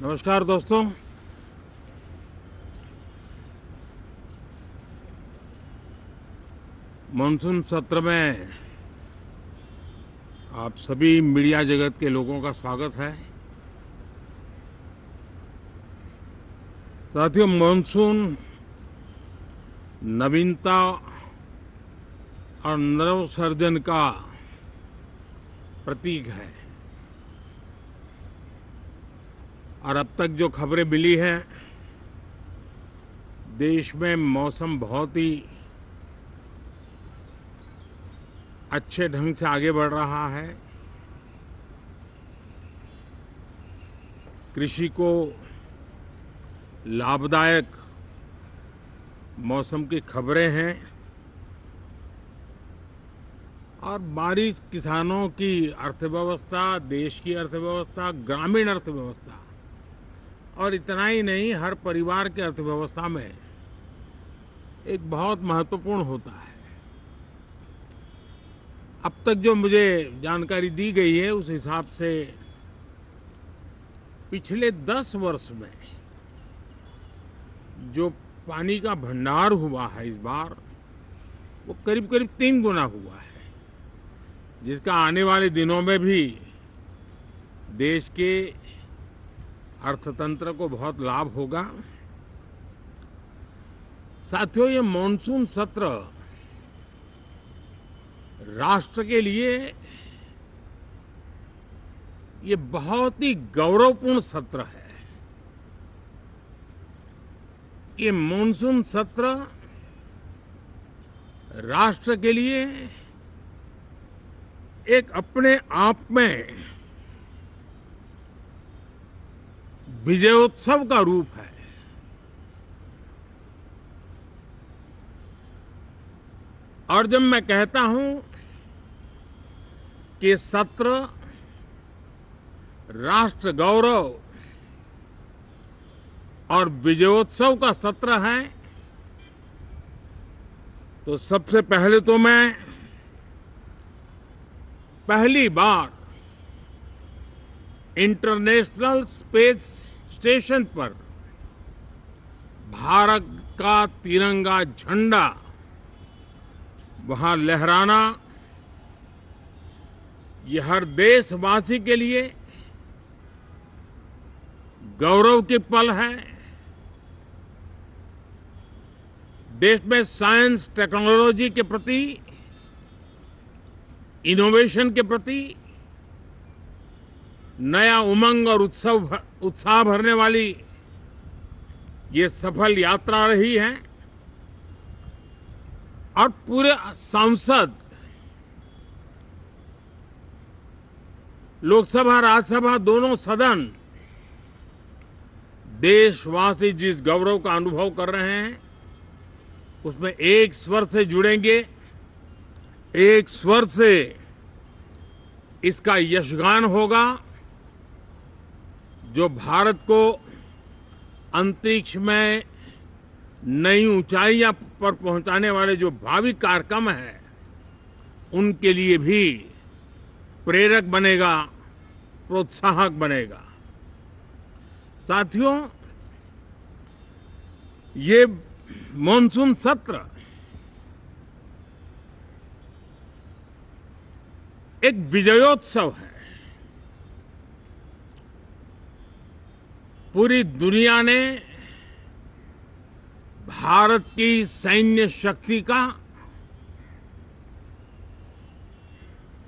नमस्कार दोस्तों। मानसून सत्र में आप सभी मीडिया जगत के लोगों का स्वागत है। साथियों, मानसून नवीनता और नवसर्जन का प्रतीक है और अब तक जो खबरें मिली हैं, देश में मौसम बहुत ही अच्छे ढंग से आगे बढ़ रहा है। कृषि को लाभदायक मौसम की खबरें हैं और बारिश किसानों की अर्थव्यवस्था, देश की अर्थव्यवस्था, ग्रामीण अर्थव्यवस्था और इतना ही नहीं, हर परिवार की अर्थव्यवस्था में एक बहुत महत्वपूर्ण होता है। अब तक जो मुझे जानकारी दी गई है उस हिसाब से पिछले 10 वर्ष में जो पानी का भंडार हुआ है इस बार, वो करीब करीब 3 गुना हुआ है, जिसका आने वाले दिनों में भी देश के अर्थतंत्र को बहुत लाभ होगा। साथियों, ये मॉनसून सत्र राष्ट्र के लिए ये बहुत ही गौरवपूर्ण सत्र है। ये मॉनसून सत्र राष्ट्र के लिए एक अपने आप में विजयोत्सव का रूप है। और जब मैं कहता हूं कि सत्र राष्ट्र गौरव और विजयोत्सव का सत्र है, तो सबसे पहले तो मैं पहली बार इंटरनेशनल स्पेस स्टेशन पर भारत का तिरंगा झंडा वहां लहराना, ये हर देशवासी के लिए गौरव की पल है। देश में साइंस टेक्नोलॉजी के प्रति, इनोवेशन के प्रति नया उमंग और उत्साह भरने वाली ये सफल यात्रा रही है और पूरे संसद, लोकसभा राज्यसभा दोनों सदन देशवासी जिस गौरव का अनुभव कर रहे हैं उसमें एक स्वर से जुड़ेंगे, एक स्वर से इसका यशगान होगा। जो भारत को अंतरिक्ष में नई ऊंचाइयां पर पहुंचाने वाले जो भावी कार्यक्रम हैं, उनके लिए भी प्रेरक बनेगा, प्रोत्साहक बनेगा। साथियों, ये मॉनसून सत्र एक विजयोत्सव है। पूरी दुनिया ने भारत की सैन्य शक्ति का,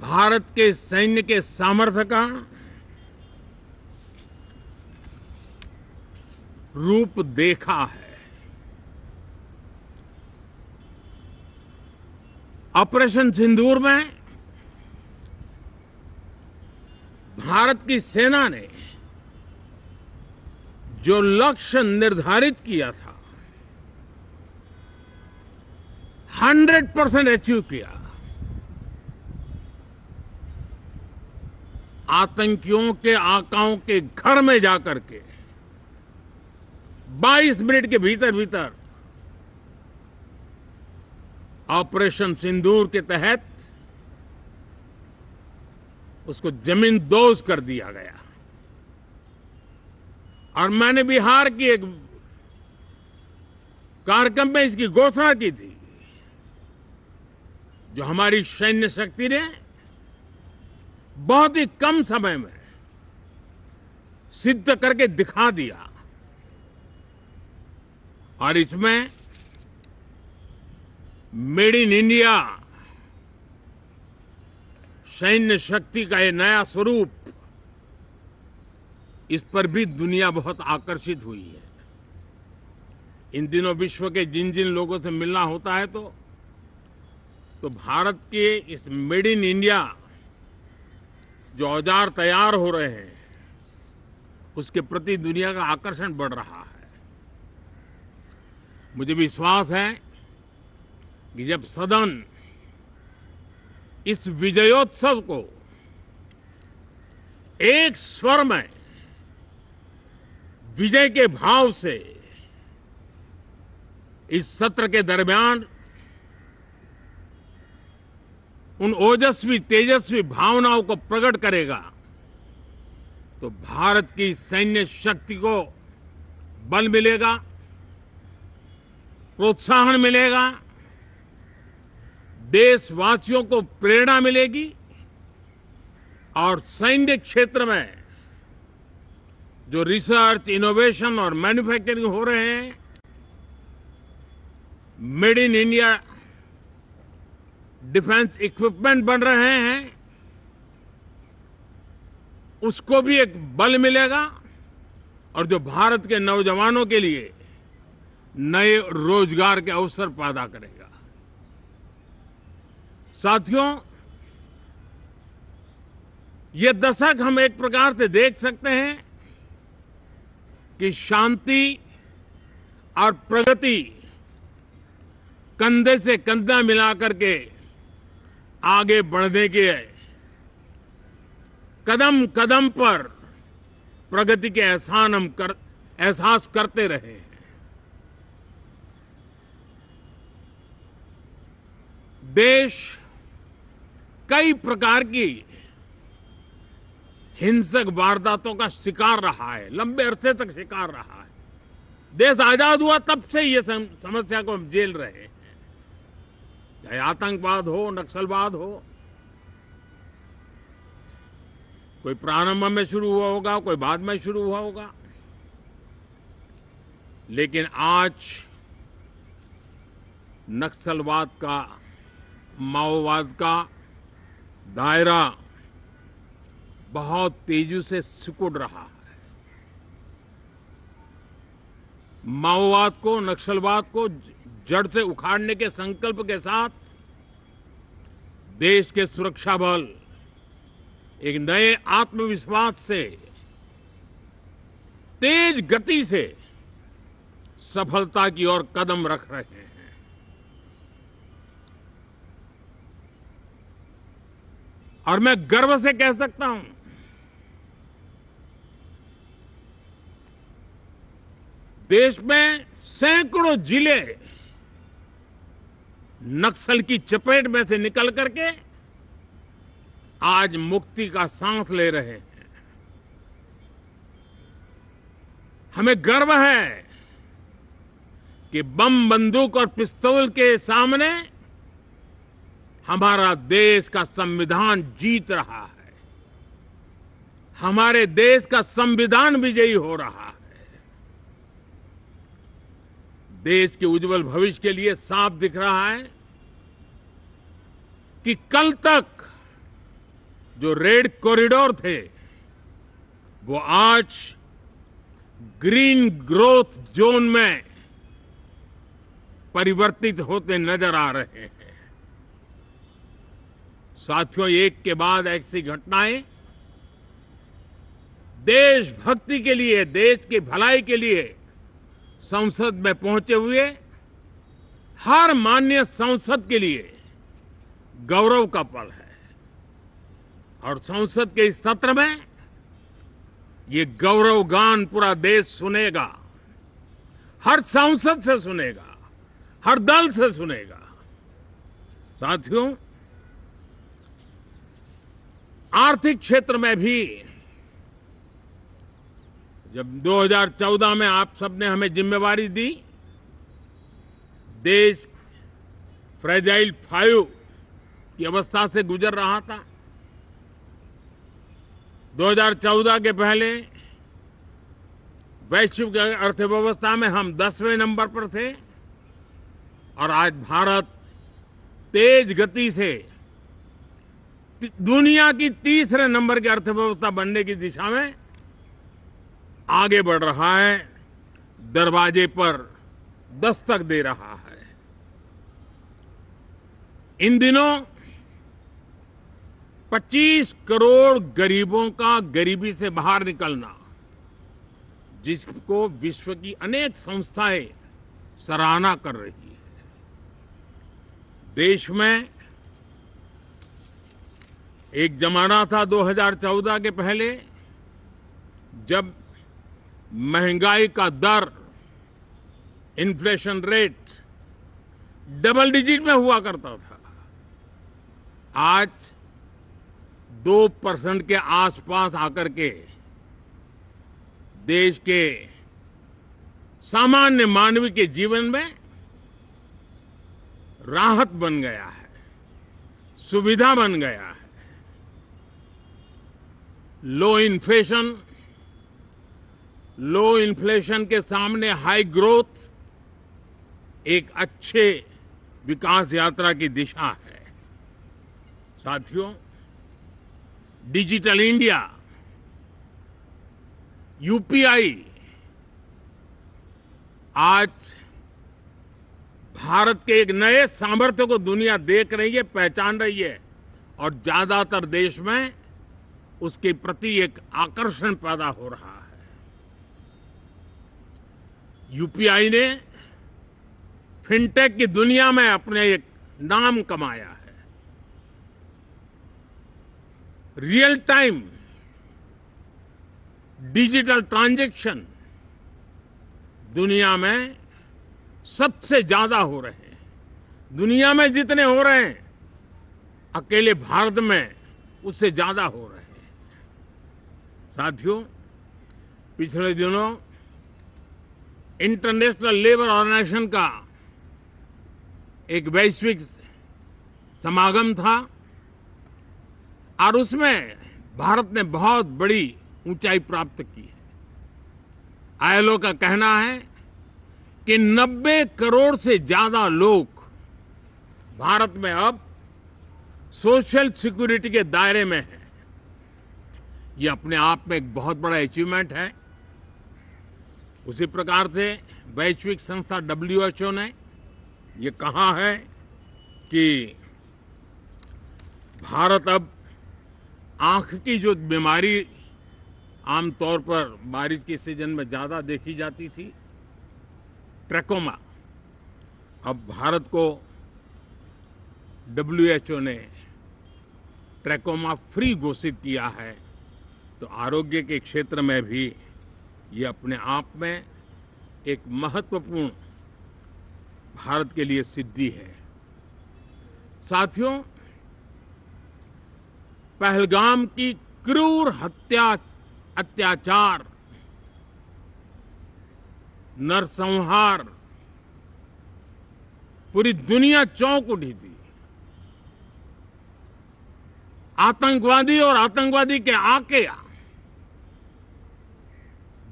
भारत के सैन्य के सामर्थ्य का रूप देखा है। ऑपरेशन सिंदूर में भारत की सेना ने जो लक्ष्य निर्धारित किया था, 100% अचीव किया। आतंकियों के आकाओं के घर में जाकर के 22 मिनट के भीतर भीतर ऑपरेशन सिंदूर के तहत उसको जमींदोज कर दिया गया और मैंने बिहार की एक कार्यक्रम में इसकी घोषणा की थी, जो हमारी सैन्य शक्ति ने बहुत ही कम समय में सिद्ध करके दिखा दिया। और इसमें मेड इन इंडिया सैन्य शक्ति का ये नया स्वरूप, इस पर भी दुनिया बहुत आकर्षित हुई है। इन दिनों विश्व के जिन जिन लोगों से मिलना होता है तो भारत के इस मेड इन इंडिया जो औजार तैयार हो रहे हैं, उसके प्रति दुनिया का आकर्षण बढ़ रहा है। मुझे विश्वास है कि जब सदन इस विजयोत्सव को एक स्वर में विजय के भाव से इस सत्र के दरमियान उन ओजस्वी तेजस्वी भावनाओं को प्रकट करेगा, तो भारत की सैन्य शक्ति को बल मिलेगा, प्रोत्साहन मिलेगा, देशवासियों को प्रेरणा मिलेगी और सैन्य क्षेत्र में जो रिसर्च, इनोवेशन और मैन्युफैक्चरिंग हो रहे हैं, made in India defence equipment बन रहे हैं, उसको भी एक बल मिलेगा और जो भारत के नौजवानों के लिए नए रोजगार के अवसर पैदा करेगा। साथियों, ये दशक हम एक प्रकार से देख सकते हैं कि शांति और प्रगति कंधे से कंधा मिलाकर के आगे बढ़ने के कदम कदम पर प्रगति के एहसास करते रहे हैं। देश कई प्रकार की हिंसक वारदातों का शिकार रहा है, लंबे अरसे तक शिकार रहा है। देश आजाद हुआ तब से ये समस्या को हम झेल रहे हैं, चाहे आतंकवाद हो, नक्सलवाद हो। कोई प्रारंभ में शुरू हुआ होगा, कोई बाद में शुरू हुआ होगा, लेकिन आज नक्सलवाद का, माओवाद का दायरा बहुत तेजी से सिकुड़ रहा है। माओवाद को, नक्सलवाद को जड़ से उखाड़ने के संकल्प के साथ देश के सुरक्षा बल एक नए आत्मविश्वास से, तेज गति से सफलता की ओर कदम रख रहे हैं। और मैं गर्व से कह सकता हूं, देश में सैकड़ों जिले नक्सल की चपेट में से निकल करके आज मुक्ति का सांस ले रहे हैं। हमें गर्व है कि बम, बंदूक और पिस्तौल के सामने हमारा देश का संविधान जीत रहा है, हमारे देश का संविधान विजयी हो रहा है। देश के उज्जवल भविष्य के लिए साफ दिख रहा है कि कल तक जो रेड कॉरिडोर थे, वो आज ग्रीन ग्रोथ जोन में परिवर्तित होते नजर आ रहे हैं। साथियों, एक के बाद ऐसी घटनाएं देशभक्ति के लिए, देश की भलाई के लिए संसद में पहुंचे हुए हर माननीय सांसद के लिए गौरव का पल है। और संसद के इस सत्र में ये गौरव गान पूरा देश सुनेगा, हर सांसद से सुनेगा, हर दल से सुनेगा। साथियों, आर्थिक क्षेत्र में भी जब 2014 में आप सबने हमें जिम्मेवारी दी, देश फ्रेजाइल 5 की अवस्था से गुजर रहा था। 2014 के पहले वैश्विक अर्थव्यवस्था में हम 10वें नंबर पर थे और आज भारत तेज गति से दुनिया की तीसरे नंबर की अर्थव्यवस्था बनने की दिशा में आगे बढ़ रहा है, दरवाजे पर दस्तक दे रहा है। इन दिनों 25 करोड़ गरीबों का गरीबी से बाहर निकलना, जिसको विश्व की अनेक संस्थाएं सराहना कर रही है। देश में एक जमाना था 2014 के पहले, जब महंगाई का दर, इन्फ्लेशन रेट डबल डिजिट में हुआ करता था। आज 2% के आसपास आकर के देश के सामान्य मानव के जीवन में राहत बन गया है, सुविधा बन गया है। लो इन्फ्लेशन के सामने हाई ग्रोथ एक अच्छे विकास यात्रा की दिशा है। साथियों, डिजिटल इंडिया, यूपीआई आज भारत के एक नए सामर्थ्य को दुनिया देख रही है, पहचान रही है और ज्यादातर देश में उसके प्रति एक आकर्षण पैदा हो रहा है। यूपीआई ने फिनटेक की दुनिया में अपने एक नाम कमाया है। रियल टाइम डिजिटल ट्रांजैक्शन दुनिया में सबसे ज्यादा हो रहे हैं। दुनिया में जितने हो रहे हैं, अकेले भारत में उससे ज्यादा हो रहे हैं। साथियों, पिछले दिनों इंटरनेशनल लेबर ऑर्गेनाइजेशन का एक वैश्विक समागम था और उसमें भारत ने बहुत बड़ी ऊंचाई प्राप्त की है। आईएलओ का कहना है कि 90 करोड़ से ज्यादा लोग भारत में अब सोशल सिक्योरिटी के दायरे में हैं। ये अपने आप में एक बहुत बड़ा अचीवमेंट है। उसी प्रकार से वैश्विक संस्था WHO ने ये कहा है कि भारत अब आंख की जो बीमारी आमतौर पर बारिश के सीजन में ज्यादा देखी जाती थी, ट्रैकोमा, अब भारत को WHO ने ट्रैकोमा फ्री घोषित किया है। तो आरोग्य के क्षेत्र में भी ये अपने आप में एक महत्वपूर्ण भारत के लिए सिद्धि है। साथियों, पहलगाम की क्रूर हत्या, अत्याचार, नरसंहार, पूरी दुनिया चौंक उठी थी। आतंकवादी और आतंकवादी के आके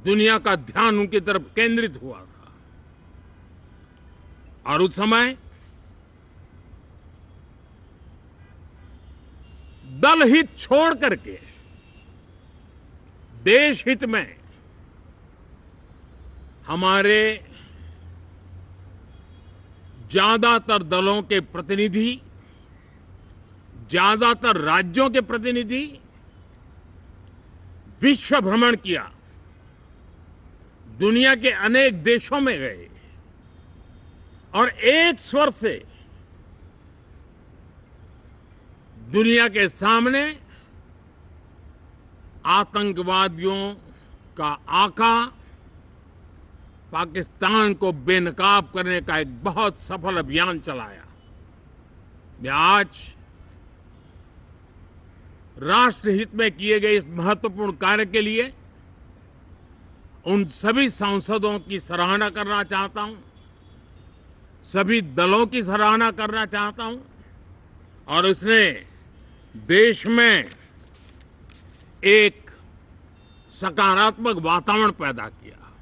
दुनिया का ध्यान उनकी तरफ केंद्रित हुआ था और उस समय दल हित छोड़ करके देश हित में हमारे ज्यादातर दलों के प्रतिनिधि, ज्यादातर राज्यों के प्रतिनिधि विश्व भ्रमण किया, दुनिया के अनेक देशों में गए और एक स्वर से दुनिया के सामने आतंकवादियों का आका पाकिस्तान को बेनकाब करने का एक बहुत सफल अभियान चलाया। मैं आज राष्ट्र हित में किए गए इस महत्वपूर्ण कार्य के लिए उन सभी सांसदों की सराहना करना चाहता हूं, सभी दलों की सराहना करना चाहता हूं और उसने देश में एक सकारात्मक वातावरण पैदा किया।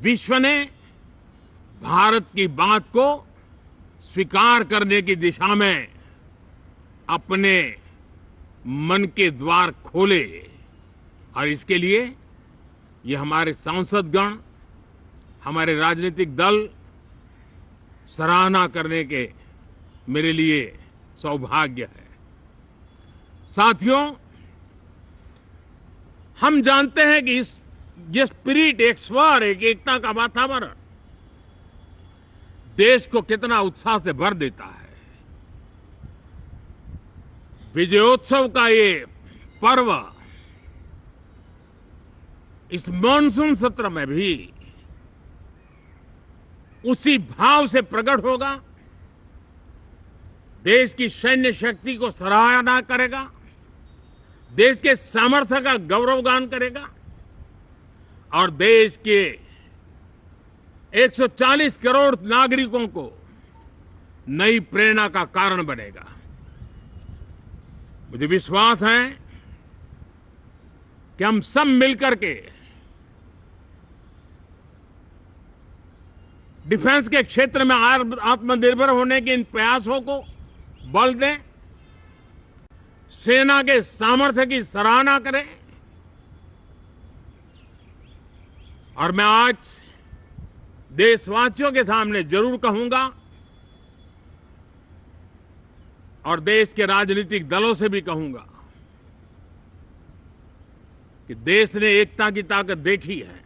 विश्व ने भारत की बात को स्वीकार करने की दिशा में अपने मन के द्वार खोले और इसके लिए ये हमारे सांसदगण, हमारे राजनीतिक दल सराहना करने के मेरे लिए सौभाग्य है। साथियों, हम जानते हैं कि ये स्पिरिट, एक स्वर, एक एकता का वातावरण देश को कितना उत्साह से भर देता है। विजयोत्सव का ये पर्व इस मानसून सत्र में भी उसी भाव से प्रकट होगा। देश की सैन्य शक्ति को सराहना करेगा, देश के सामर्थ्य का गौरवगान करेगा और देश के 140 करोड़ नागरिकों को नई प्रेरणा का कारण बनेगा। मुझे विश्वास है कि हम सब मिलकर के डिफेंस के क्षेत्र में आत्मनिर्भर होने के इन प्रयासों को बल दें, सेना के सामर्थ्य की सराहना करें और मैं आज देशवासियों के सामने जरूर कहूंगा और देश के राजनीतिक दलों से भी कहूंगा कि देश ने एकता की ताकत देखी है,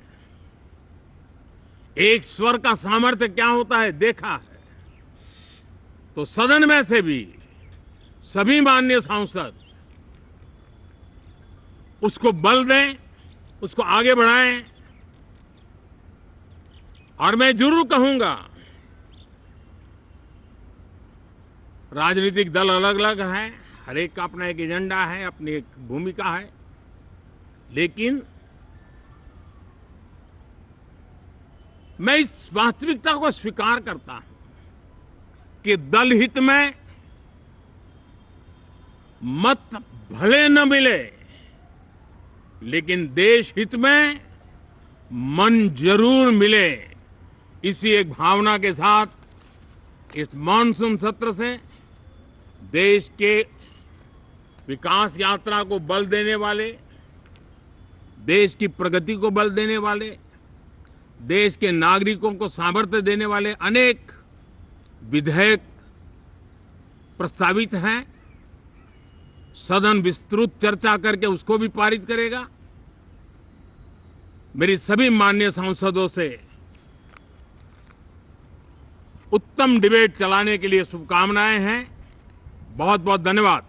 एक स्वर का सामर्थ्य क्या होता है देखा है। तो सदन में से भी सभी माननीय सांसद उसको बल दें, उसको आगे बढ़ाएं और मैं जरूर कहूंगा, राजनीतिक दल अलग अलग हैं, हर एक का अपना एक एजेंडा है, अपनी एक भूमिका है, लेकिन मैं इस वास्तविकता को स्वीकार करता हूं कि दल हित में मत भले न मिले, लेकिन देश हित में मन जरूर मिले। इसी एक भावना के साथ इस मानसून सत्र से देश के विकास यात्रा को बल देने वाले, देश की प्रगति को बल देने वाले, देश के नागरिकों को सामर्थ्य देने वाले अनेक विधेयक प्रस्तावित हैं। सदन विस्तृत चर्चा करके उसको भी पारित करेगा। मेरी सभी माननीय सांसदों से उत्तम डिबेट चलाने के लिए शुभकामनाएं हैं। बहुत बहुत धन्यवाद।